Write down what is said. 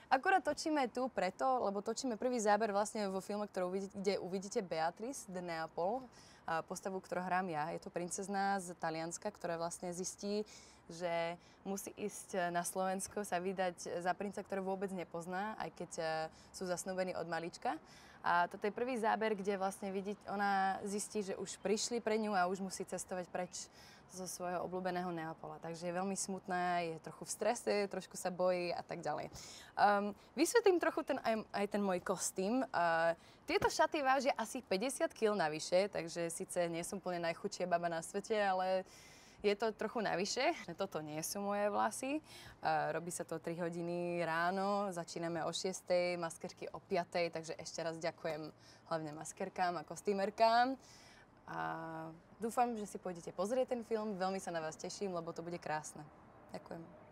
Akurát točíme tu preto, lebo točíme prvý záber vlastne vo filme, kde uvidíte Beatrice de Neapol, postavu, ktorú hrám ja. Je to princezná z Talianska, ktorá vlastne zistí, že musí ísť na Slovensko sa vydať za princa, ktorý vôbec nepozná, aj keď sú zasnúbení od malička. A toto je prvý záber, kde vlastne ona zistí, že už prišli pre ňu a už musí cestovať preč zo svojho obľúbeného Neapola. Takže je veľmi smutná, je trochu v strese, trošku sa bojí a tak ďalej. Vysvetlím trochu aj ten môj kostým. Tieto šaty vážia asi 50 kg navyše, takže síce nie som úplne najchudšia baba na svete, ale je to trochu navyše. Toto nie sú moje vlasy. Robí sa to 3 hodiny ráno, začíname o 6, maskerky o 5, takže ešte raz ďakujem hlavne maskerkám a kostýmerkám. A dúfam, že si pôjdete pozrieť ten film. Veľmi sa na vás teším, lebo to bude krásne. Ďakujem.